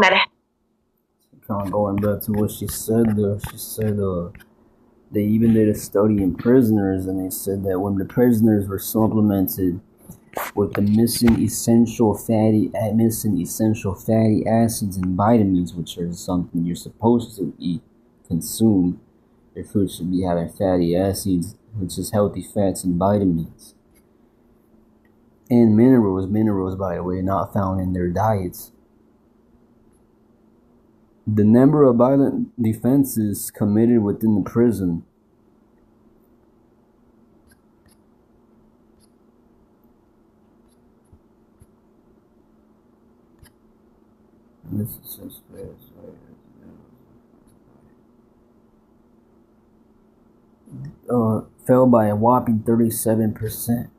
that kind of going back to what she said there. She said they even did a study in prisoners, and they said that when the prisoners were supplemented with the missing essential fatty acids and vitamins, which are something you're supposed to eat, consume. Your food should be having fatty acids, which is healthy fats and vitamins. And minerals, by the way, not found in their diets. The number of violent offenses committed within the prison fell by a whopping 37%.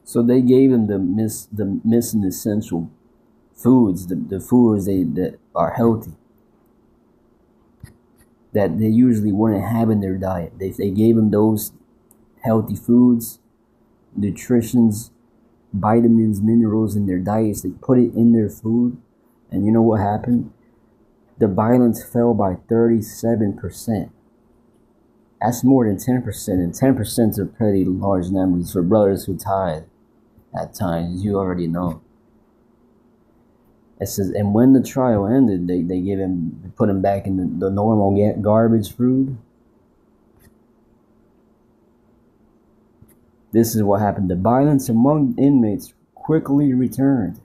So they gave them the missing essential foods, the foods that are healthy, that they usually wouldn't have in their diet. They gave them those healthy foods, nutritions, vitamins, minerals in their diets. They put it in their food, and you know what happened? The violence fell by 37%. That's more than 10%, and 10% are pretty large numbers for brothers who tithe. At times, you already know. It says, and when the trial ended, they put him back in the normal garbage food. This is what happened. The violence among inmates quickly returned.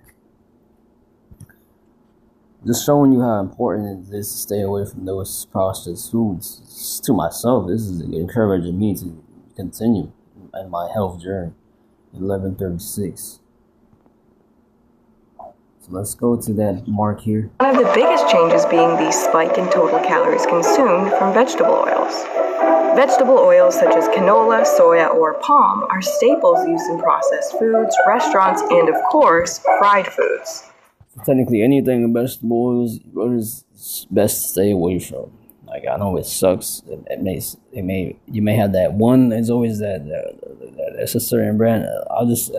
Just showing you how important it is to stay away from those processed foods. To myself, this is encouraging me to continue in my health journey. 11:36. So let's go to that mark here. One of the biggest changes being the spike in total calories consumed from vegetable oils. Vegetable oils such as canola, soya, or palm are staples used in processed foods, restaurants, and of course, fried foods. So technically, anything in vegetable oils is best to stay away from. Like, I know it sucks. You may have that one. There's always that it's a certain brand. I'll just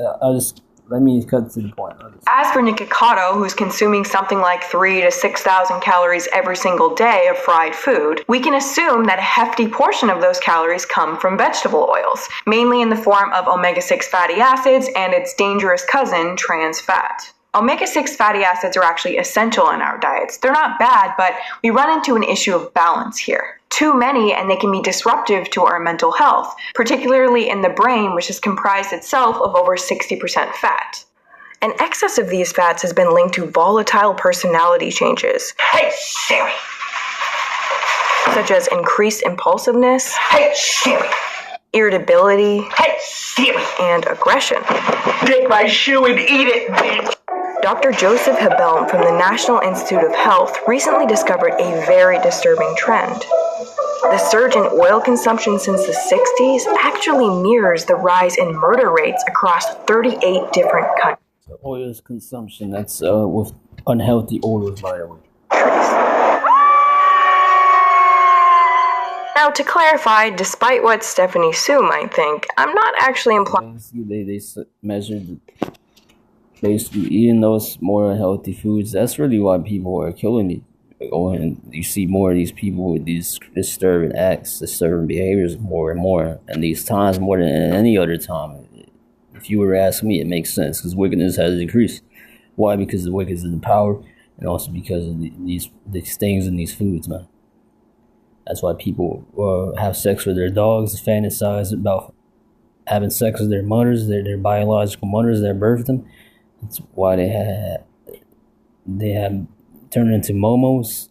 let me cut to the point. As for Nikocado, who's consuming something like 3,000 to 6,000 calories every single day of fried food, we can assume that a hefty portion of those calories come from vegetable oils, mainly in the form of omega-6 fatty acids and its dangerous cousin, trans fat. Omega-6 fatty acids are actually essential in our diets. They're not bad, but we run into an issue of balance here. Too many, and they can be disruptive to our mental health, particularly in the brain, which is comprised itself of over 60% fat. An excess of these fats has been linked to volatile personality changes. Hey, Siri! Such as increased impulsiveness. Hey, Siri! Irritability. Hey, Siri! And aggression. Take my shoe and eat it, bitch! Dr. Joseph Hebeln from the National Institute of Health recently discovered a very disturbing trend. The surge in oil consumption since the 60s actually mirrors the rise in murder rates across 38 different countries. So oils consumption, that's with unhealthy oils, by the way. Now, to clarify, despite what Stephanie Sue might think, I'm not actually implying... They measured basically eating those more unhealthy foods. That's really why people are killing it. And you see more of these people with these disturbing acts, disturbing behaviors more and more, and these times more than any other time. If you were to ask me, it makes sense because wickedness has increased. Why? Because the wickedness is in power, and also because of these things in these foods, man. That's why people have sex with their dogs, fantasize about having sex with their mothers, their biological mothers that birthed them. That's why they have turned into momos.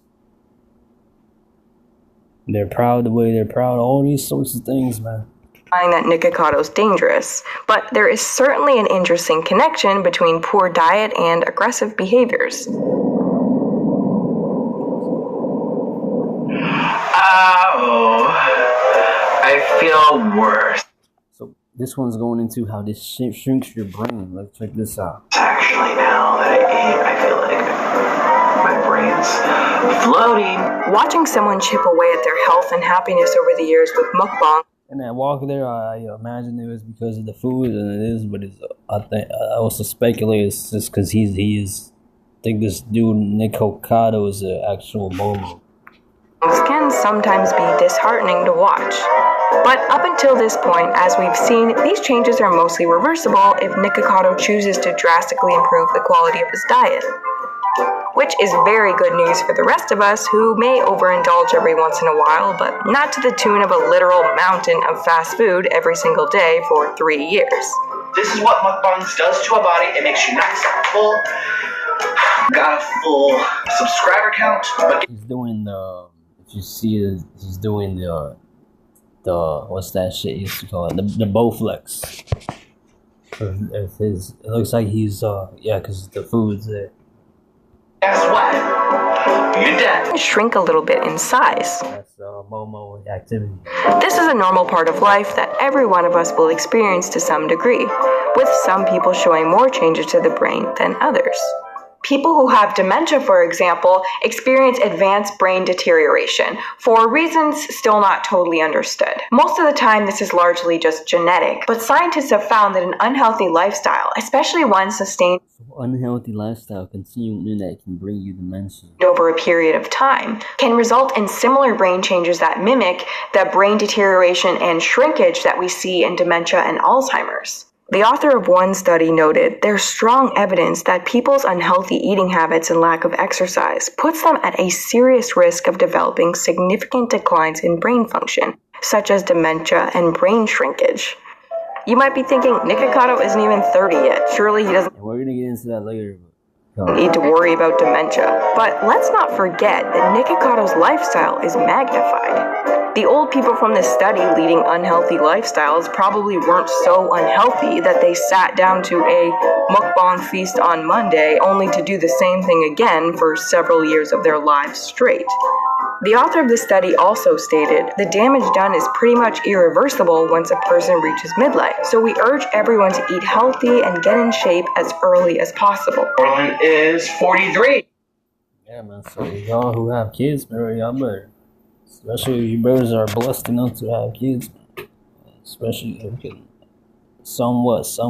They're proud the way they're proud. All these sorts of things, man. That Nikocado is dangerous, but there is certainly an interesting connection between poor diet and aggressive behaviors. Oh, I feel worse. So this one's going into how this shrinks your brain. Let's check this out. Actually, now that I eat, I feel like Floating. Watching someone chip away at their health and happiness over the years with mukbang. And that walk there, I imagine it was because of the food, and it is, but it's, I also speculate it's just because he is. I think this dude Nick Hokado is an actual Momo. Can sometimes be disheartening to watch. But up until this point, as we've seen, these changes are mostly reversible if Nick Hokado chooses to drastically improve the quality of his diet. Which is very good news for the rest of us who may overindulge every once in a while, but not to the tune of a literal mountain of fast food every single day for 3 years. This is what mukbangs does to a body. It makes you nice and full. Got a full subscriber count. But He's doing the. If you see it, he's doing the what's that shit he used to call it? The Bowflex. If his, it looks like he's because the food's there. guess what? You're dead. Shrink a little bit in size. That's Momo activity. This is a normal part of life that every one of us will experience to some degree, with some people showing more changes to the brain than others. People who have dementia, for example, experience advanced brain deterioration for reasons still not totally understood. Most of the time, this is largely just genetic, but scientists have found that an unhealthy lifestyle, especially one sustained Unhealthy lifestyle continuing that can bring you dementia over a period of time, can result in similar brain changes that mimic the brain deterioration and shrinkage that we see in dementia and Alzheimer's. The author of one study noted there's strong evidence that people's unhealthy eating habits and lack of exercise puts them at a serious risk of developing significant declines in brain function, such as dementia and brain shrinkage. You might be thinking, Nick Hokado isn't even 30 yet. Surely he doesn't and we're gonna get into that later. need to worry about dementia. But let's not forget that Nick Hokado's lifestyle is magnified. The old people from this study leading unhealthy lifestyles probably weren't so unhealthy that they sat down to a mukbang feast on Monday only to do the same thing again for several years of their lives straight. The author of the study also stated, the damage done is pretty much irreversible once a person reaches midlife, so we urge everyone to eat healthy and get in shape as early as possible. Orland is 43. Yeah, man. So y'all who have kids, man, y'all better. Especially if you brothers are blessed enough to have kids, especially if you can some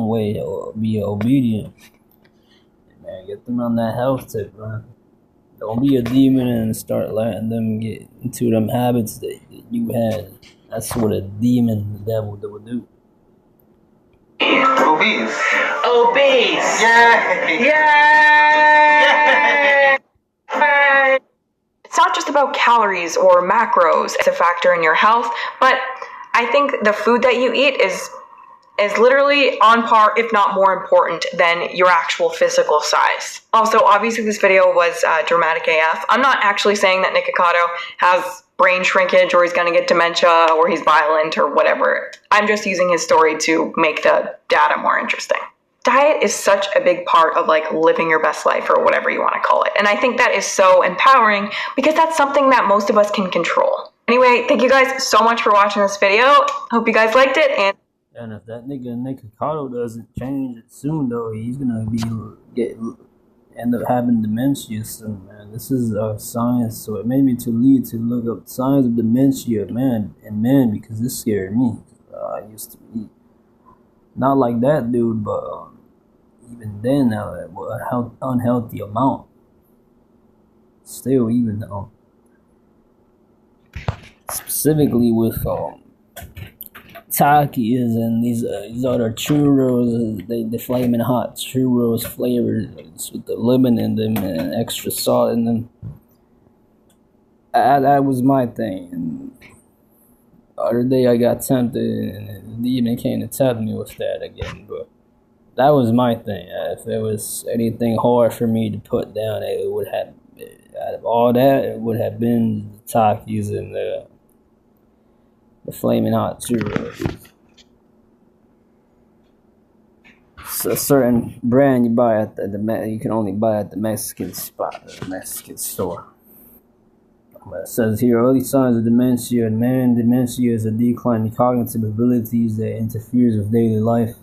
way be obedient. Man, get them on that health tip, man. Don't be a demon and start letting them get into them habits that you had. That's what a demon, the devil, would do. Obese. Obese. Yay. Yay. Yay. It's not just about calories or macros as a factor in your health, but I think the food that you eat is literally on par, if not more important than your actual physical size. Also, obviously this video was dramatic AF. I'm not actually saying that Nick Hokado has brain shrinkage or he's gonna get dementia or he's violent or whatever. I'm just using his story to make the data more interesting. Diet is such a big part of like living your best life or whatever you want to call it. And I think that is so empowering because that's something that most of us can control. Anyway, thank you guys so much for watching this video. Hope you guys liked it, And if that nigga Nick Hokado doesn't change it soon, though, he's gonna end up having dementia soon, man. This is science, so it made me to look up signs of dementia, man, in men because this scared me. I used to eat not like that dude, but even then, an unhealthy amount. Still, even specifically with Takis and these other churros, the flaming hot churros flavored with the lemon in them and extra salt in them. That was my thing. And the other day I got tempted and the demon came to tempt me with that again, but that was my thing. If there was anything hard for me to put down, it would have, out of all that, it would have been the Takis and the flaming hot churros. It's a certain brand you buy at you can only buy at the Mexican spot, the Mexican store. But it says here, early signs of dementia in man. Dementia is a decline in cognitive abilities that interferes with daily life.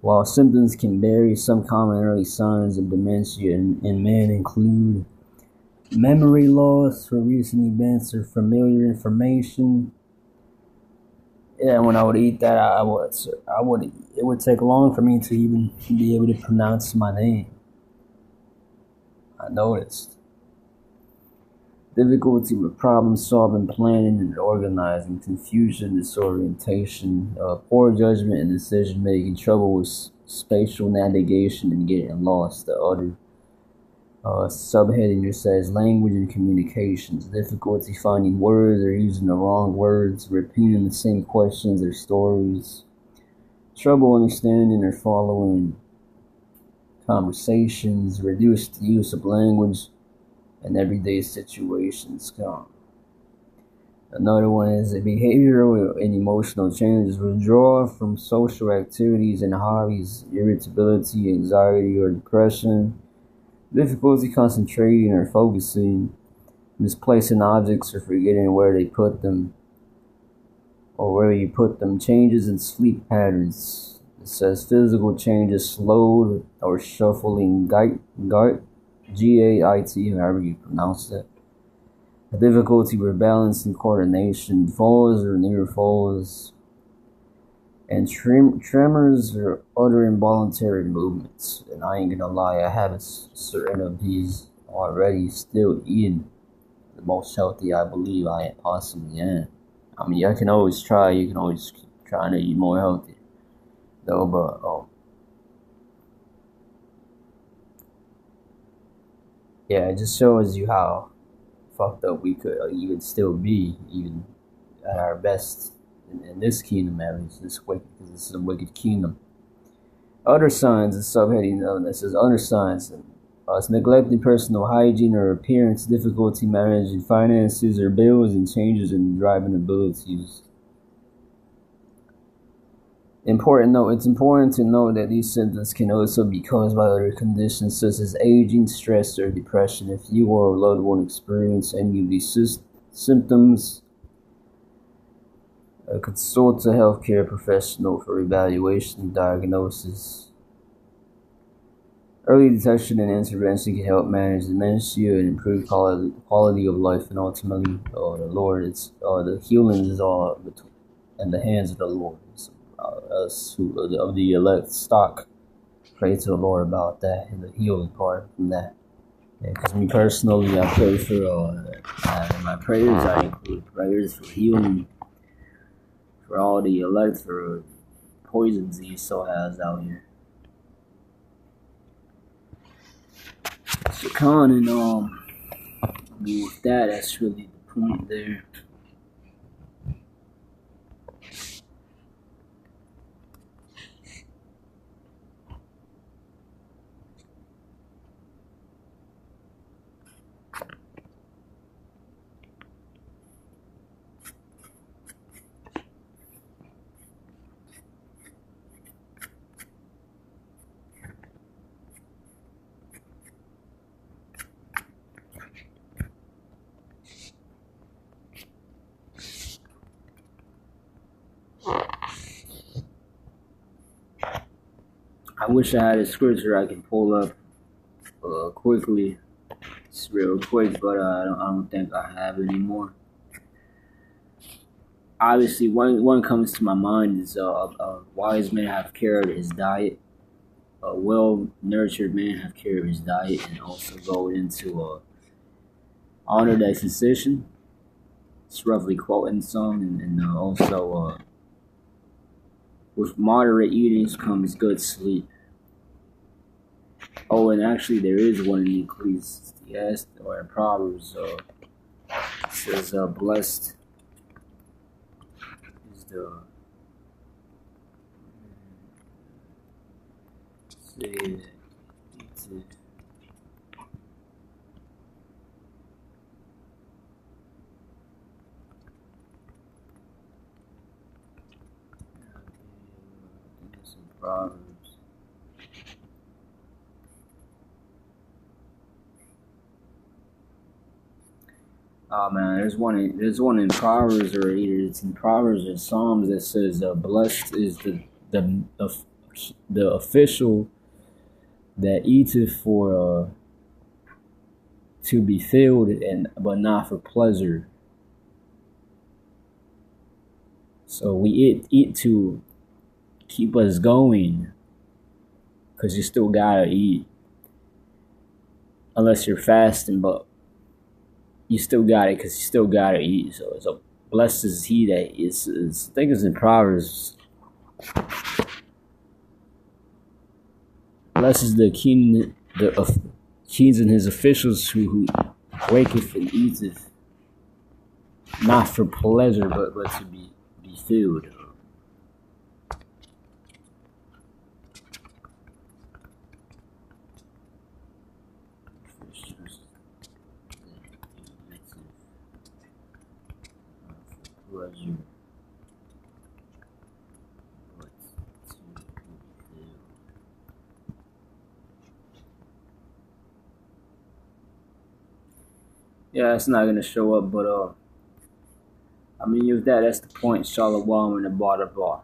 While symptoms can vary, some common early signs of dementia in men include memory loss for recent events or familiar information. Yeah, when I would eat that, it would take long for me to even be able to pronounce my name. I noticed. Difficulty with problem solving, planning, and organizing, confusion, disorientation, poor judgment and decision making, trouble with spatial navigation and getting lost. The other subheading here says language and communications, difficulty finding words or using the wrong words, repeating the same questions or stories, trouble understanding or following conversations, reduced use of language in everyday situations. Another one is the behavioral and emotional changes, withdrawal from social activities and hobbies, irritability, anxiety or depression, difficulty concentrating or focusing, misplacing objects or forgetting where they put them or where you put them, changes in sleep patterns. It says physical changes, slowed or shuffling gait, G-A-I-T, however you pronounce it. A difficulty with balance and coordination, falls or near falls, and tremors or other involuntary movements. And I ain't gonna lie, I have certain of these already, still eating the most healthy I believe I possibly am. I mean, I can always try, you can always keep trying to eat more healthy, though, but, yeah, it just shows you how fucked up we could even still be, even at our best in this kingdom, at least, because this is a wicked kingdom. Other signs, the subheading that says other signs, it's neglecting personal hygiene or appearance, difficulty managing finances or bills, and changes in driving abilities. It's important to note that these symptoms can also be caused by other conditions such as aging, stress, or depression. If you or a loved one experience any of these symptoms, consult a healthcare professional for evaluation and diagnosis. Early detection and intervention can help manage dementia and improve quality of life, and ultimately, the healing is all in the hands of the Lord. Us who of the elect stock, pray to the Lord about that and the healing part from that. Because me personally, I pray for in my prayers, I include prayers for healing for all the elect for poisons he so has out here. So Khan, and I mean, with that's really the point there. I wish I had a scripture I can pull up quickly, just real quick, but I don't think I have it anymore. Obviously, one comes to my mind is a wise man have care of his diet, a well-nurtured man have care of his diet, and also go into honor thy physician. It's roughly quoting some, and also with moderate eating comes good sleep. Oh, and actually, there is one in Ecclesiastes or in Proverbs. It says, "Blessed is the." Proverbs. Oh man, there's one in Proverbs, or either it's in Proverbs or Psalms that says, "Blessed is the official that eateth to be filled, and but not for pleasure. So we eat to keep us going, because you still gotta eat. Unless you're fasting, but you still got it because you still gotta eat. So blessed is he that is I think it's in Proverbs. Blessed is the king, kings and his officials who waketh and eateth, not for pleasure, but to be filled. Pleasure, but to be filled. Yeah, it's not gonna show up, but I mean, with that, that's the point. Shalom and the bar.